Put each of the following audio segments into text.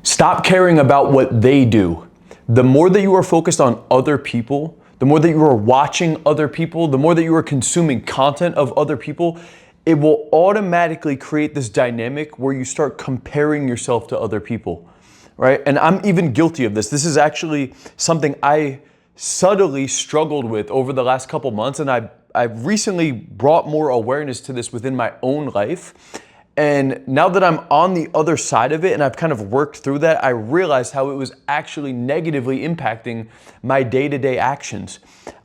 Stop caring about what they do. The more that you are focused on other people, the more that you are watching other people, the more that you are consuming content of other people, it will automatically create this dynamic where you start comparing yourself to other people, right? And I'm even guilty of this. This is actually something I subtly struggled with over the last couple months, and I've recently brought more awareness to this within my own life. And now that I'm on the other side of it and I've kind of worked through that, I realized how it was actually negatively impacting my day-to-day actions.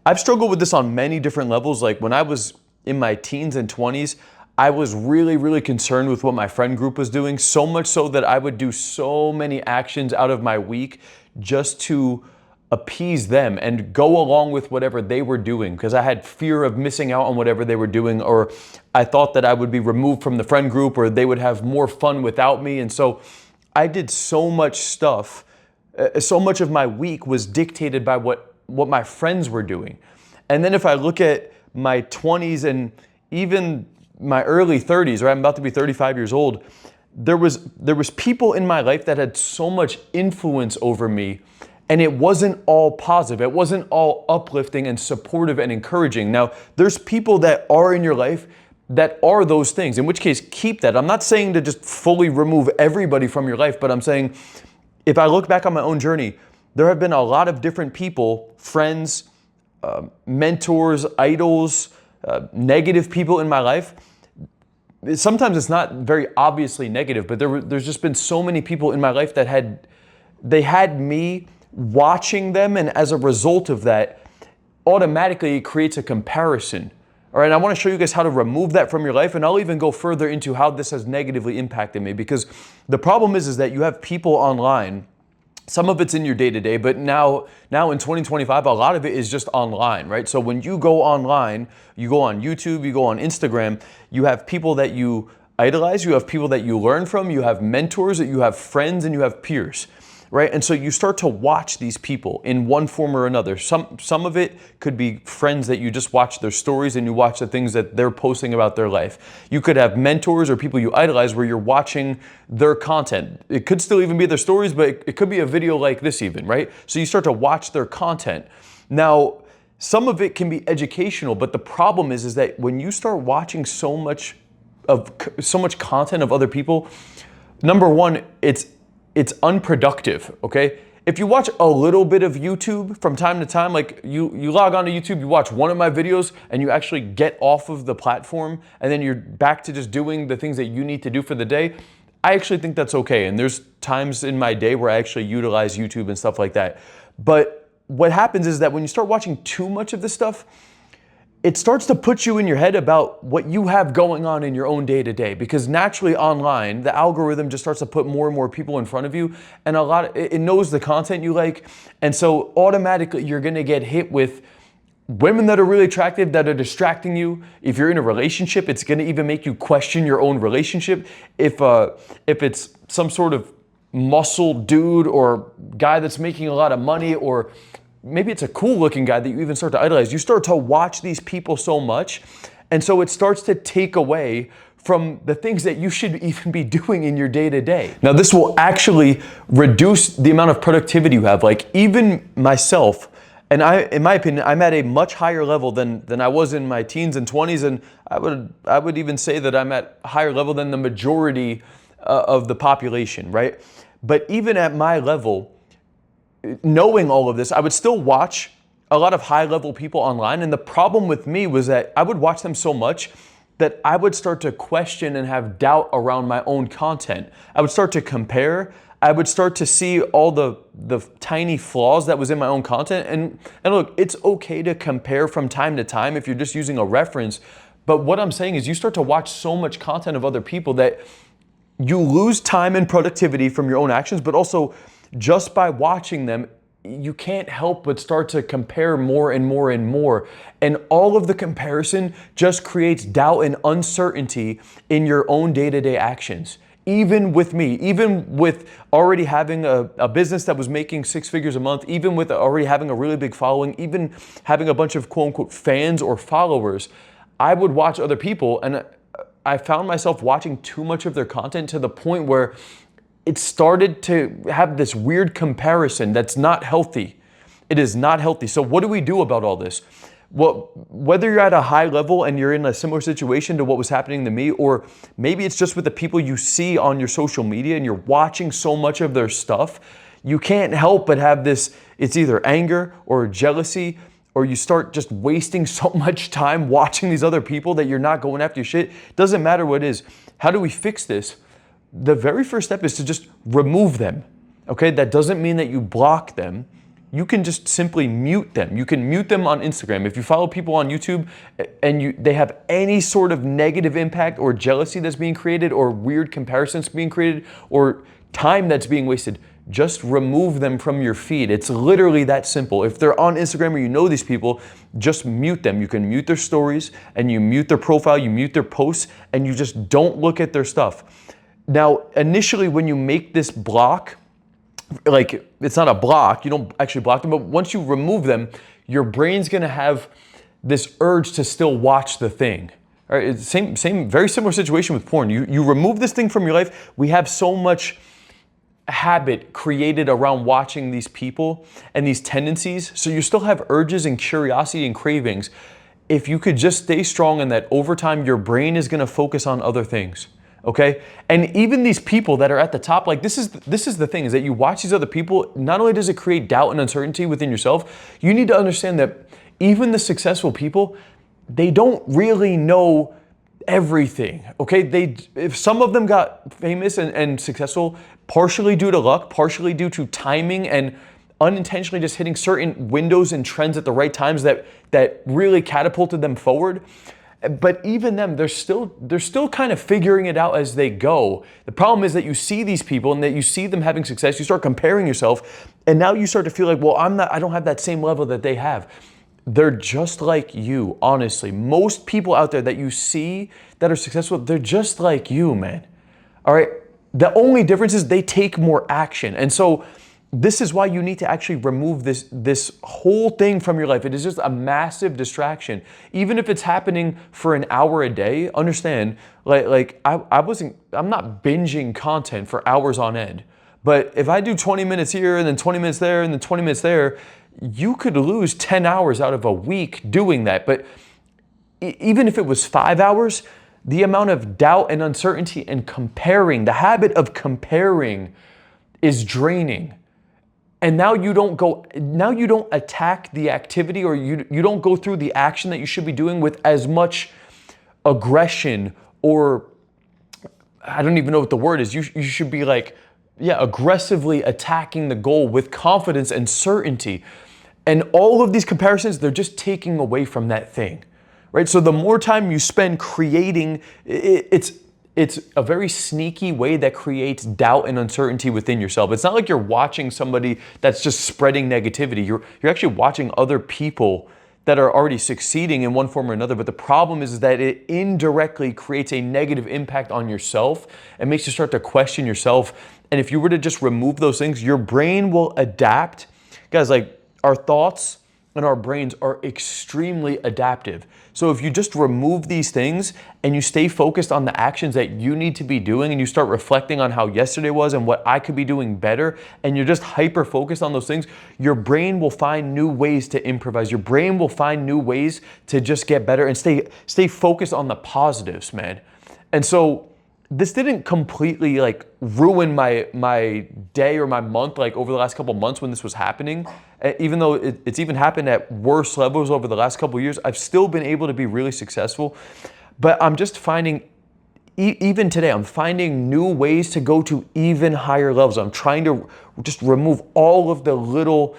I've struggled with this on many different levels. Like when I was in my teens and 20s, I was really concerned with what my friend group was doing, so much so that I would do so many actions out of my week just to appease them and go along with whatever they were doing, because I had fear of missing out on whatever they were doing, or I thought that I would be removed from the friend group, or they would have more fun without me. And so I did so much stuff. So much of my week was dictated by what my friends were doing. And then if I look at my 20s and even my early 30s, right? I'm about to be 35 years old. There was people in my life that had so much influence over me. And it wasn't all positive. It wasn't all uplifting and supportive and encouraging. Now, there's people that are in your life that are those things, in which case, keep that. I'm not saying to just fully remove everybody from your life, but I'm saying if I look back on my own journey, there have been a lot of different people, friends, mentors, idols, negative people in my life. Sometimes it's not very obviously negative, but there's just been so many people in my life that had me watching them, and as a result of that, automatically it creates a comparison. All right, and I want to show you guys how to remove that from your life, and I'll even go further into how this has negatively impacted me, because the problem is that you have people online. Some of it's in your day-to-day, but now in 2025, a lot of it is just online, right? So when you go online, you go on YouTube, you go on Instagram, you have people that you idolize, you have people that you learn from, you have mentors, you have friends, and you have peers. Right? And so you start to watch these people in one form or another. Some of it could be friends that you just watch their stories and you watch the things that they're posting about their life. You could have mentors or people you idolize where you're watching their content. It could still even be their stories, but it could be a video like this even, right? So you start to watch their content. Now, some of it can be educational, but the problem is that when you start watching so much content of other people, number one, it's unproductive, okay? If you watch a little bit of YouTube from time to time, like you log on to YouTube, you watch one of my videos and you actually get off of the platform and then you're back to just doing the things that you need to do for the day, I actually think that's okay. And there's times in my day where I actually utilize YouTube and stuff like that. But what happens is that when you start watching too much of this stuff, it starts to put you in your head about what you have going on in your own day-to-day, because naturally online, the algorithm just starts to put more and more people in front of you, and it knows the content you like, and so automatically you're gonna get hit with women that are really attractive, that are distracting you. If you're in a relationship, it's gonna even make you question your own relationship. If it's some sort of muscle dude or guy that's making a lot of money, or maybe it's a cool looking guy that you even start to idolize. You start to watch these people so much. And so it starts to take away from the things that you should even be doing in your day to day. Now, this will actually reduce the amount of productivity you have. Like even myself, and in my opinion, I'm at a much higher level than I was in my teens and 20s. And I would even say that I'm at a higher level than the majority of the population, right? But even at my level, knowing all of this, I would still watch a lot of high-level people online. And the problem with me was that I would watch them so much that I would start to question and have doubt around my own content. I would start to compare. I would start to see all the tiny flaws that was in my own content. And look, it's okay to compare from time to time if you're just using a reference. But what I'm saying is you start to watch so much content of other people that you lose time and productivity from your own actions, but also just by watching them, you can't help but start to compare more and more and more. And all of the comparison just creates doubt and uncertainty in your own day-to-day actions. Even with me, even with already having a business that was making 6 figures a month, even with already having a really big following, even having a bunch of quote unquote fans or followers, I would watch other people and I found myself watching too much of their content to the point where it started to have this weird comparison that's not healthy. It is not healthy. So what do we do about all this? Well, whether you're at a high level and you're in a similar situation to what was happening to me, or maybe it's just with the people you see on your social media and you're watching so much of their stuff, you can't help but have this, it's either anger or jealousy, or you start just wasting so much time watching these other people that you're not going after your shit. Doesn't matter what it is. How do we fix this? The very first step is to just remove them, okay? That doesn't mean that you block them. You can just simply mute them. You can mute them on Instagram. If you follow people on YouTube and they have any sort of negative impact or jealousy that's being created or weird comparisons being created or time that's being wasted, just remove them from your feed. It's literally that simple. If they're on Instagram or you know these people, just mute them. You can mute their stories and you mute their profile, you mute their posts, and you just don't look at their stuff. Now, initially when you make this block, like it's not a block, you don't actually block them, but once you remove them, your brain's gonna have this urge to still watch the thing. All right, it's same, very similar situation with porn. You remove this thing from your life, we have so much habit created around watching these people and these tendencies, so you still have urges and curiosity and cravings. If you could just stay strong in that, over time, your brain is gonna focus on other things. Okay? And even these people that are at the top, like this is the thing, is that you watch these other people, not only does it create doubt and uncertainty within yourself, you need to understand that even the successful people, they don't really know everything, okay? If some of them got famous and successful partially due to luck, partially due to timing and unintentionally just hitting certain windows and trends at the right times that really catapulted them forward. But even them, they're still kind of figuring it out as they go. The problem is that you see these people and that you see them having success, you start comparing yourself, and now you start to feel like, well, I don't have that same level that they have. They're just like you, honestly. Most people out there that you see that are successful, they're just like you, man. All right? The only difference is they take more action. And so this is why you need to actually remove this whole thing from your life. It is just a massive distraction. Even if it's happening for an hour a day, understand, I'm not binging content for hours on end. But if I do 20 minutes here and then 20 minutes there and then 20 minutes there, you could lose 10 hours out of a week doing that. But even if it was 5 hours, the amount of doubt and uncertainty and comparing, the habit of comparing is draining. And now you don't attack the activity, or you don't go through the action that you should be doing with as much aggression, or I don't even know what the word is. You should be like, aggressively attacking the goal with confidence and certainty. And all of these comparisons, they're just taking away from that thing, right? So the more time you spend creating, it's a very sneaky way that creates doubt and uncertainty within yourself. It's not like you're watching somebody that's just spreading negativity. You're actually watching other people that are already succeeding in one form or another. But the problem is that it indirectly creates a negative impact on yourself and makes you start to question yourself. And if you were to just remove those things, your brain will adapt. Guys, like, our thoughts and our brains are extremely adaptive. So if you just remove these things and you stay focused on the actions that you need to be doing, and you start reflecting on how yesterday was and what I could be doing better, and you're just hyper focused on those things, your brain will find new ways to improvise. Your brain will find new ways to just get better and stay focused on the positives, man. And so this didn't completely like ruin my day or my month, like over the last couple months when this was happening. Even though it's even happened at worse levels over the last couple of years, I've still been able to be really successful. But I'm just finding, even today, I'm finding new ways to go to even higher levels. I'm trying to just remove all of the little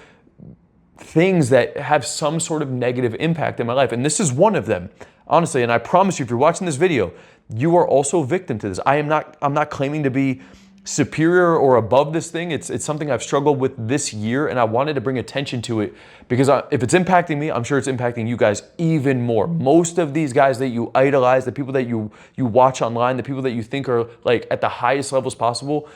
things that have some sort of negative impact in my life. And this is one of them, honestly. And I promise you, if you're watching this video, you are also a victim to this. I'm not claiming to be superior or above this thing. It's something I've struggled with this year, and I wanted to bring attention to it because if it's impacting me, I'm sure it's impacting you guys even more. Most of these guys that you idolize, the people that you watch online, the people that you think are like at the highest levels possible,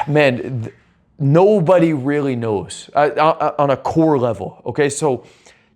man, nobody really knows on a core level, okay? So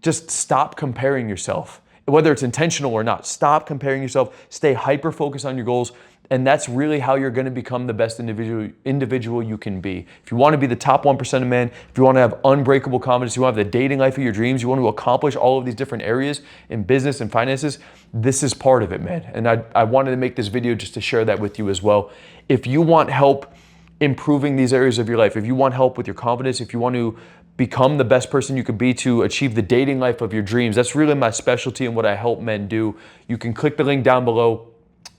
just stop comparing yourself. Whether it's intentional or not, stop comparing yourself, stay hyper-focused on your goals, And that's really how you're gonna become the best individual you can be. If you wanna be the top 1% of men, if you wanna have unbreakable confidence, you wanna have the dating life of your dreams, you want to accomplish all of these different areas in business and finances, this is part of it, man. And I wanted to make this video just to share that with you as well. If you want help improving these areas of your life, if you want help with your confidence, if you want to become the best person you could be to achieve the dating life of your dreams, that's really my specialty and what I help men do. You can click the link down below.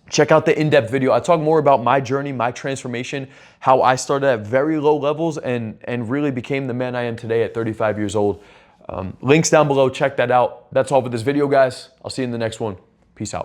Check out the in-depth video. I talk more about my journey, my transformation, how I started at very low levels and really became the man I am today at 35 years old. Links down below, check that out. That's all for this video, guys. I'll see you in the next one. Peace out.